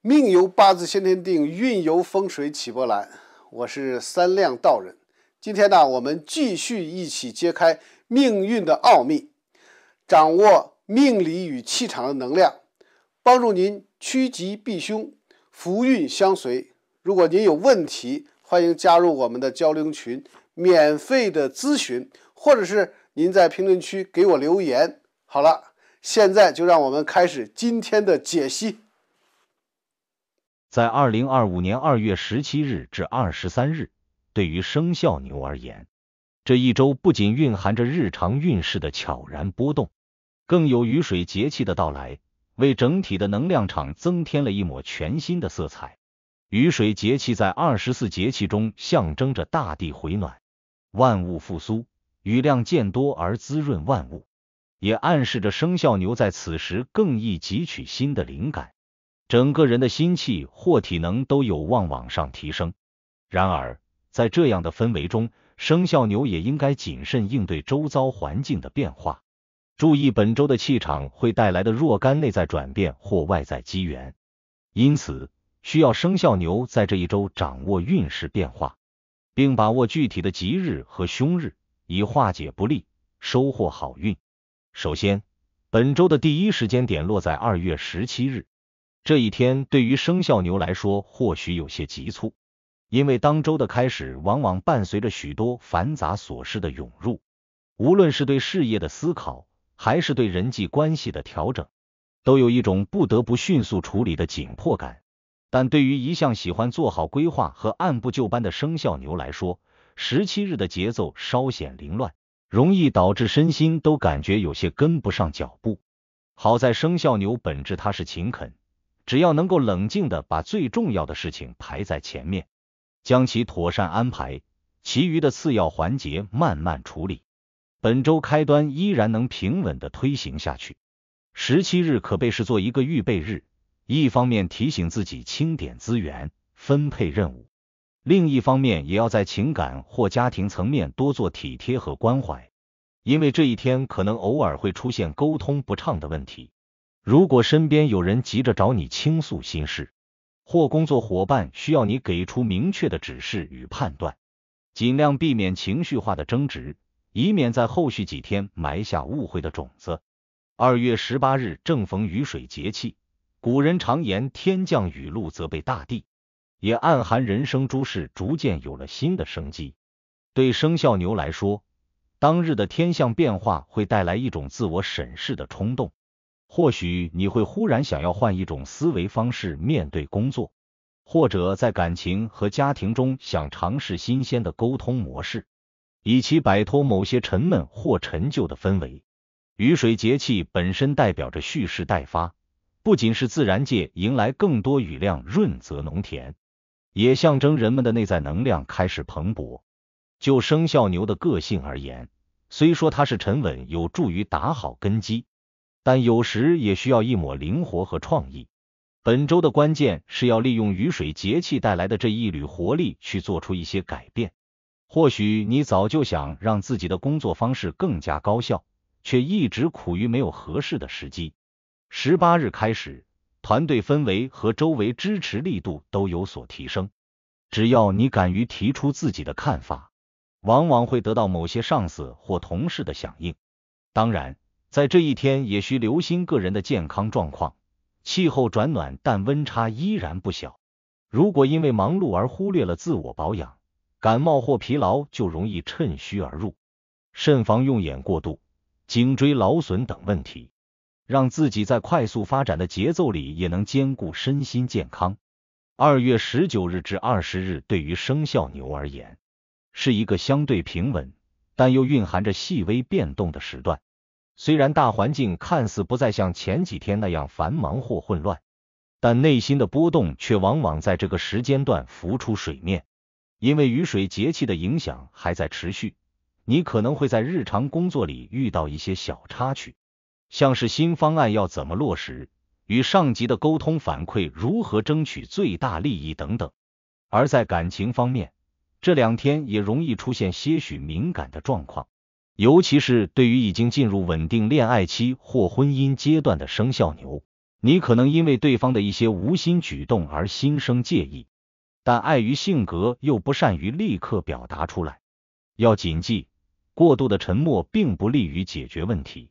命由八字先天定，运由风水起波澜。我是三亮道人。今天呢，我们继续一起揭开命运的奥秘，掌握命理与气场的能量，帮助您趋吉避凶，福运相随。如果您有问题，欢迎加入我们的交流群，免费的咨询，或者是您在评论区给我留言。好了，现在就让我们开始今天的解析。在2025年2月17日至23日，对于生肖牛而言，这一周不仅蕴含着日常运势的悄然波动，更有雨水节气的到来，为整体的能量场增添了一抹全新的色彩。雨水节气在24节气中象征着大地回暖，万物复苏，雨量渐多而滋润万物，也暗示着生肖牛在此时更易汲取新的灵感，整个人的心气或体能都有望往上提升。然而，在这样的氛围中，生肖牛也应该谨慎应对周遭环境的变化，注意本周的气场会带来的若干内在转变或外在机缘。因此，需要生肖牛在这一周掌握运势变化，并把握具体的吉日和凶日，以化解不利，收获好运。首先，本周的第一时间点落在2月17日。这一天对于生肖牛来说或许有些急促，因为当周的开始往往伴随着许多繁杂琐事的涌入，无论是对事业的思考，还是对人际关系的调整，都有一种不得不迅速处理的紧迫感。但对于一向喜欢做好规划和按部就班的生肖牛来说，17日的节奏稍显凌乱，容易导致身心都感觉有些跟不上脚步。好在生肖牛本质它是勤恳，只要能够冷静地把最重要的事情排在前面，将其妥善安排，其余的次要环节慢慢处理，本周开端依然能平稳地推行下去。17日可被视作一个预备日，一方面提醒自己清点资源，分配任务，另一方面也要在情感或家庭层面多做体贴和关怀，因为这一天可能偶尔会出现沟通不畅的问题。如果身边有人急着找你倾诉心事，或工作伙伴需要你给出明确的指示与判断，尽量避免情绪化的争执，以免在后续几天埋下误会的种子。2月18日正逢雨水节气，古人常言天降雨露则备大地，也暗含人生诸事逐渐有了新的生机。对生肖牛来说，当日的天象变化会带来一种自我审视的冲动，或许你会忽然想要换一种思维方式面对工作，或者在感情和家庭中想尝试新鲜的沟通模式，以期摆脱某些沉闷或陈旧的氛围。雨水节气本身代表着蓄势待发，不仅是自然界迎来更多雨量润泽农田，也象征人们的内在能量开始蓬勃。就生肖牛的个性而言，虽说它是沉稳，有助于打好根基，但有时也需要一抹灵活和创意。本周的关键是要利用雨水节气带来的这一缕活力去做出一些改变。或许你早就想让自己的工作方式更加高效，却一直苦于没有合适的时机。18日开始，团队氛围和周围支持力度都有所提升，只要你敢于提出自己的看法，往往会得到某些上司或同事的响应。当然，在这一天也需留心个人的健康状况，气候转暖，但温差依然不小。如果因为忙碌而忽略了自我保养，感冒或疲劳就容易趁虚而入，慎防用眼过度、颈椎劳损等问题，让自己在快速发展的节奏里也能兼顾身心健康。2月19日至20日对于生肖牛而言，是一个相对平稳，但又蕴含着细微变动的时段。虽然大环境看似不再像前几天那样繁忙或混乱，但内心的波动却往往在这个时间段浮出水面。因为雨水节气的影响还在持续，你可能会在日常工作里遇到一些小插曲，像是新方案要怎么落实，与上级的沟通反馈如何争取最大利益等等。而在感情方面，这2天也容易出现些许敏感的状况，尤其是对于已经进入稳定恋爱期或婚姻阶段的生肖牛，你可能因为对方的一些无心举动而心生介意，但碍于性格又不善于立刻表达出来。要谨记，过度的沉默并不利于解决问题，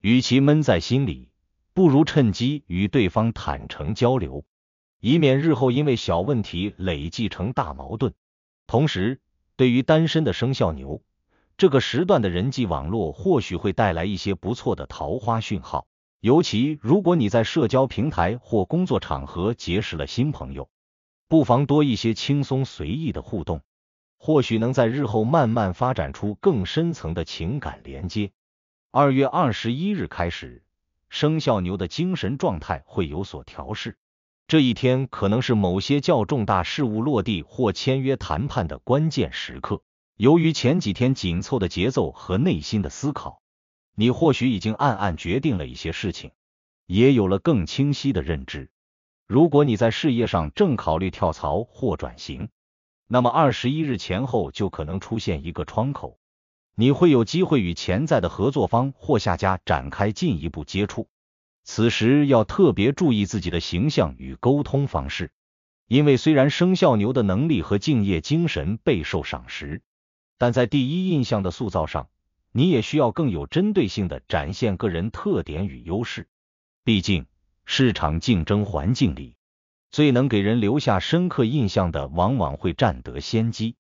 与其闷在心里，不如趁机与对方坦诚交流，以免日后因为小问题累积成大矛盾。同时，对于单身的生肖牛，这个时段的人际网络或许会带来一些不错的桃花讯号，尤其如果你在社交平台或工作场合结识了新朋友，不妨多一些轻松随意的互动，或许能在日后慢慢发展出更深层的情感连接。2月21日开始，生肖牛的精神状态会有所调试，这一天可能是某些较重大事务落地或签约谈判的关键时刻。由于前几天紧凑的节奏和内心的思考，你或许已经暗暗决定了一些事情，也有了更清晰的认知。如果你在事业上正考虑跳槽或转型，那么21日前后就可能出现一个窗口，你会有机会与潜在的合作方或下家展开进一步接触。此时要特别注意自己的形象与沟通方式，因为虽然生肖牛的能力和敬业精神备受赏识，但在第一印象的塑造上，你也需要更有针对性地展现个人特点与优势。毕竟，市场竞争环境里，最能给人留下深刻印象的往往会占得先机。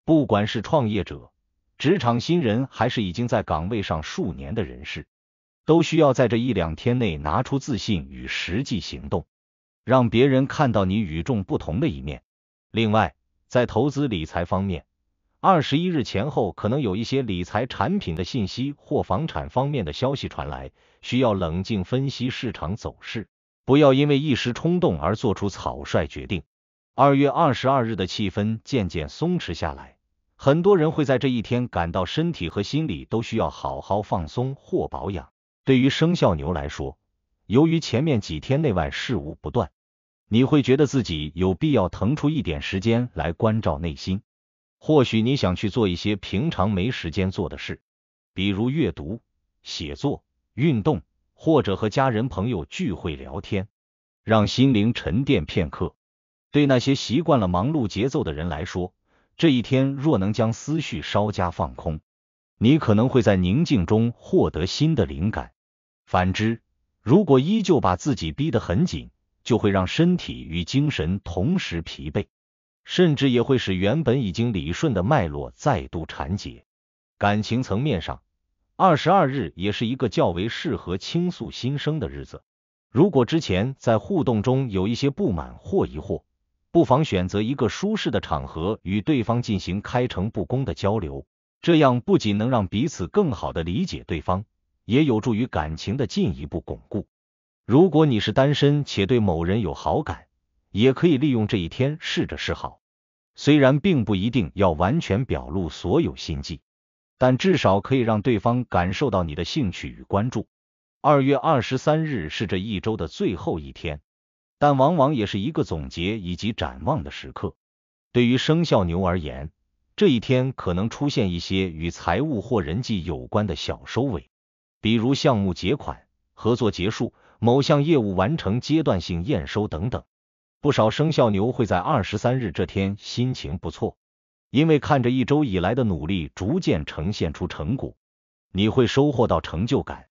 不管是创业者、职场新人，还是已经在岗位上数年的人士，都需要在这1-2天内拿出自信与实际行动，让别人看到你与众不同的一面。另外，在投资理财方面，21日前后可能有一些理财产品的信息或房产方面的消息传来，需要冷静分析市场走势，不要因为一时冲动而做出草率决定。2月22日的气氛渐渐松弛下来，很多人会在这一天感到身体和心理都需要好好放松或保养。对于生肖牛来说，由于前面几天内外事务不断，你会觉得自己有必要腾出一点时间来关照内心。或许你想去做一些平常没时间做的事，比如阅读、写作、运动，或者和家人朋友聚会聊天，让心灵沉淀片刻。对那些习惯了忙碌节奏的人来说，这一天若能将思绪稍加放空，你可能会在宁静中获得新的灵感。反之，如果依旧把自己逼得很紧，就会让身体与精神同时疲惫，甚至也会使原本已经理顺的脉络再度缠结。感情层面上，22日也是一个较为适合倾诉心声的日子。如果之前在互动中有一些不满或疑惑，不妨选择一个舒适的场合与对方进行开诚布公的交流，这样不仅能让彼此更好地理解对方，也有助于感情的进一步巩固。如果你是单身且对某人有好感，也可以利用这一天试着示好。虽然并不一定要完全表露所有心迹，但至少可以让对方感受到你的兴趣与关注。2月23日是这一周的最后一天，但往往也是一个总结以及展望的时刻。对于生肖牛而言，这一天可能出现一些与财务或人际有关的小收尾，比如项目结款、合作结束、某项业务完成阶段性验收等等。不少生肖牛会在23日这天心情不错，因为看着一周以来的努力逐渐呈现出成果，你会收获到成就感。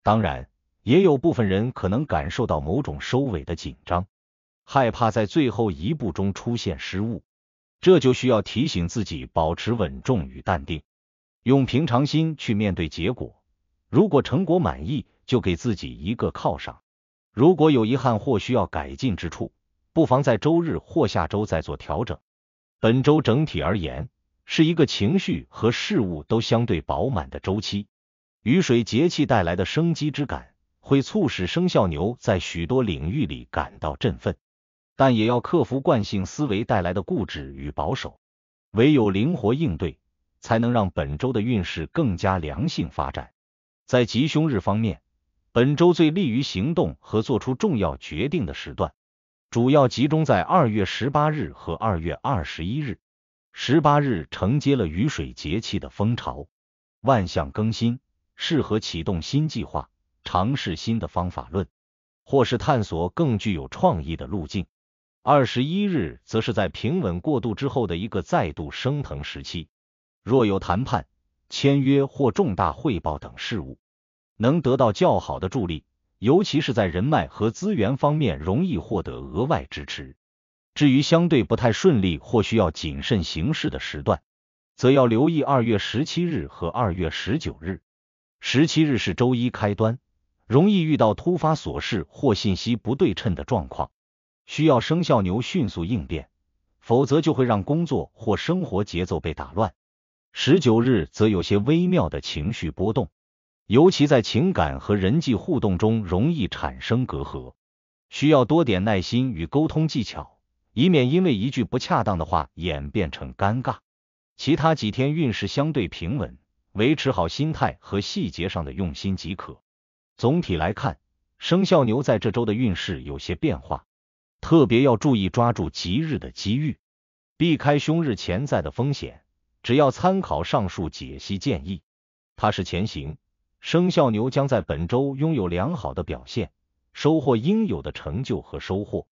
当然，也有部分人可能感受到某种收尾的紧张，害怕在最后一步中出现失误，这就需要提醒自己保持稳重与淡定，用平常心去面对结果。如果成果满意，就给自己一个犒赏；如果有遗憾或需要改进之处，不妨在周日或下周再做调整。本周整体而言，是一个情绪和事物都相对饱满的周期。雨水节气带来的生机之感，会促使生肖牛在许多领域里感到振奋，但也要克服惯性思维带来的固执与保守。唯有灵活应对，才能让本周的运势更加良性发展。在吉凶日方面，本周最利于行动和做出重要决定的时段，主要集中在2月18日和2月21日。18日承接了雨水节气的风潮，万象更新，适合启动新计划，尝试新的方法论，或是探索更具有创意的路径。21日则是在平稳过渡之后的一个再度升腾时期，若有谈判、签约或重大汇报等事务，能得到较好的助力，尤其是在人脉和资源方面容易获得额外支持。至于相对不太顺利或需要谨慎行事的时段，则要留意2月17日和2月19日。17日是周一开端，容易遇到突发琐事或信息不对称的状况，需要生肖牛迅速应变，否则就会让工作或生活节奏被打乱。19日则有些微妙的情绪波动，尤其在情感和人际互动中容易产生隔阂，需要多点耐心与沟通技巧，以免因为一句不恰当的话演变成尴尬。其他几天运势相对平稳，维持好心态和细节上的用心即可。总体来看，生肖牛在这周的运势有些变化，特别要注意抓住吉日的机遇，避开凶日潜在的风险。只要参考上述解析建议，踏实前行，生肖牛将在本周拥有良好的表现，收获应有的成就和收获。